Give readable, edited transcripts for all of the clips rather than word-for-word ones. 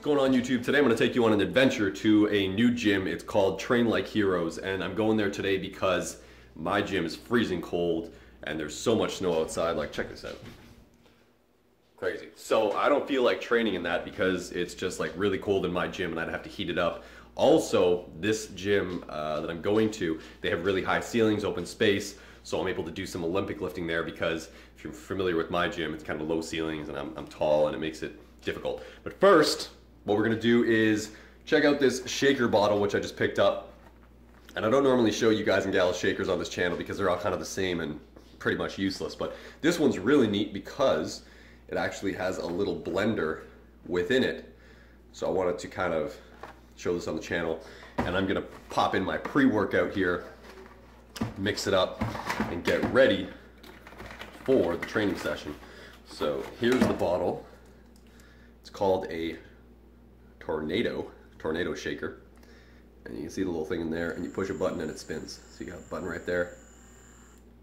going on YouTube? Today I'm going to take you on an adventure to a new gym. It's called Train Like Heroes, and I'm going there today because my gym is freezing cold and there's so much snow outside. Like, check this out. Crazy. So I don't feel like training in that because it's just like really cold in my gym and I'd have to heat it up. Also, this gym that I'm going to, they have really high ceilings, open space, so I'm able to do some Olympic lifting there because if you're familiar with my gym, it's kind of low ceilings and I'm tall and it makes it difficult. But first, what we're gonna do is check out this shaker bottle, which I just picked up. And I don't normally show you guys and gals shakers on this channel because they're all kind of the same and pretty much useless. But this one's really neat because it actually has a little blender within it. So I wanted to kind of show this on the channel. And I'm gonna pop in my pre-workout here, mix it up, and get ready for the training session. So here's the bottle. It's called a tornado shaker. And you can see the little thing in there, and you push a button and it spins. So you got a button right there.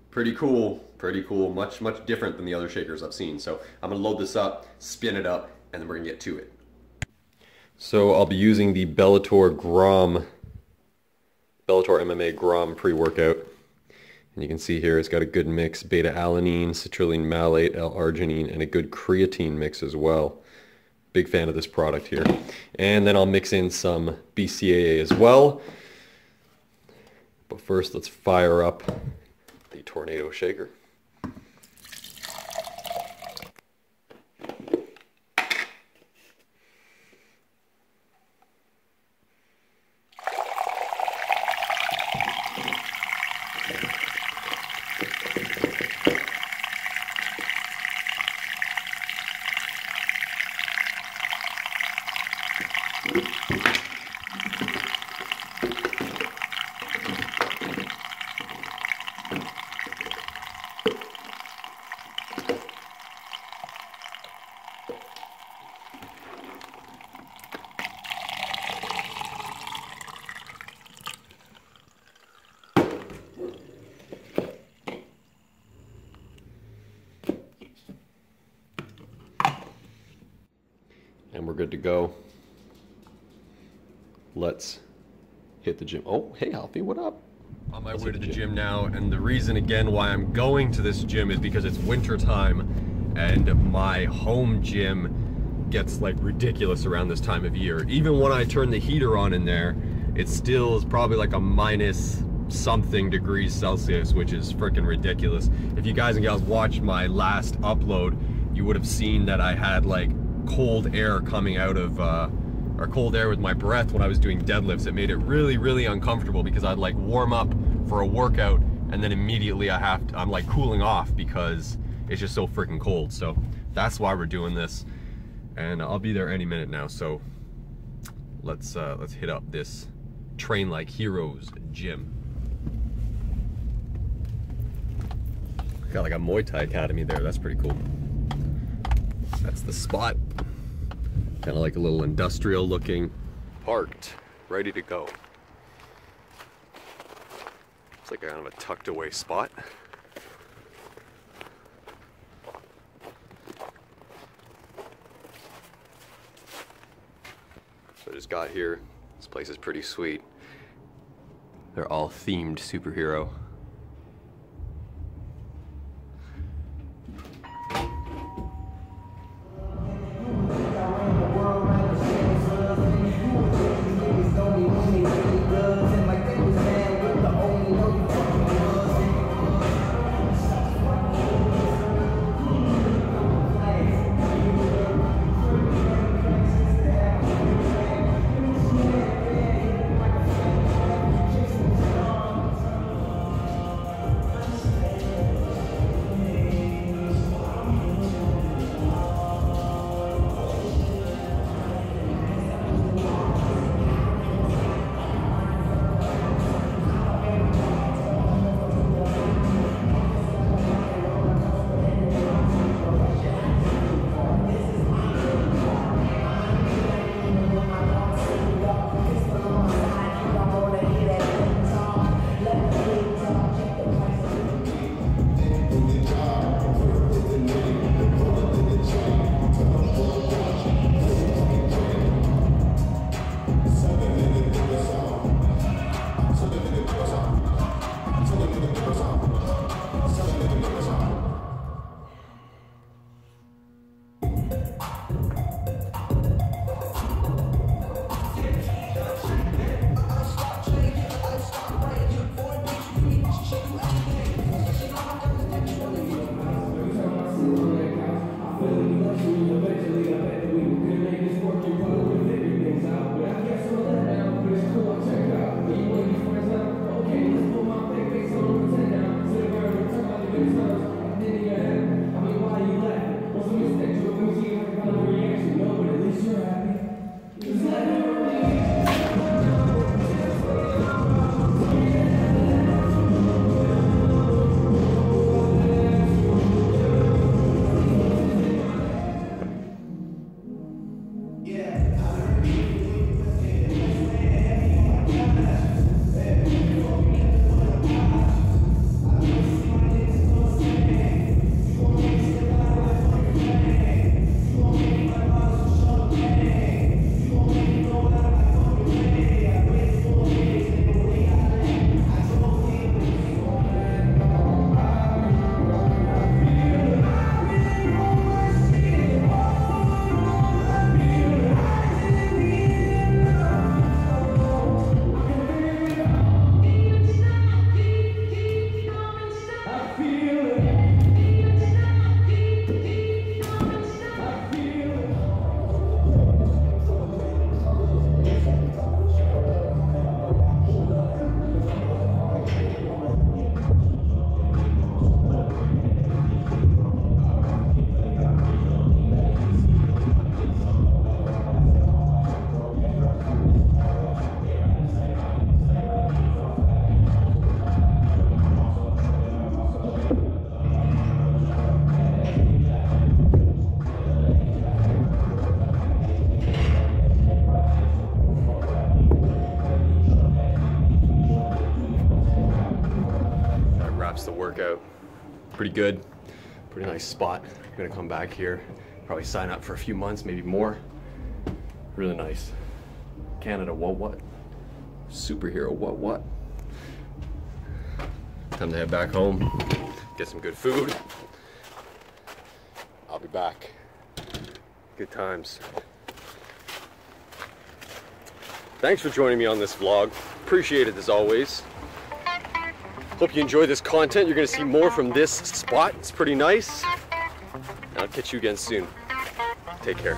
Pretty cool, pretty cool. Much different than the other shakers I've seen. So I'm gonna load this up, spin it up, and then we're gonna get to it. So I'll be using the Bellator MMA Grom pre-workout. And you can see here it's got a good mix, beta-alanine, citrulline malate, L-arginine, and a good creatine mix as well. Big fan of this product here. And then I'll mix in some BCAA as well. But first, let's fire up the tornado shaker. And we're good to go. Let's hit the gym. Oh, hey Alfie, what up? On my way to the gym now, and the reason again why I'm going to this gym is because it's winter time and my home gym gets like ridiculous around this time of year. Even when I turn the heater on in there, it still is probably like a minus something degrees Celsius, which is freaking ridiculous. If you guys and gals watched my last upload, you would have seen that I had like cold air coming out of or cold air with my breath when I was doing deadlifts. It made it really uncomfortable because I'd like warm up for a workout and then immediately I'm like cooling off because it's just so freaking cold. So that's why we're doing this, and I'll be there any minute now. So let's hit up this Train Like Heroes gym. Got like a Muay Thai academy there. That's pretty cool. That's the spot. Kind of like a little industrial looking, parked, ready to go. It's like kind of a tucked away spot. So I just got here. This place is pretty sweet. They're all themed superhero. pretty good. Pretty nice spot. I'm gonna come back here, probably sign up for a few months, maybe more. Really nice. Canada, what? Superhero, what? Time to head back home, get some good food. I'll be back. Good times. Thanks for joining me on this vlog. Appreciate it as always. Hope you enjoy this content. You're gonna see more from this spot. It's pretty nice. And I'll catch you again soon. Take care.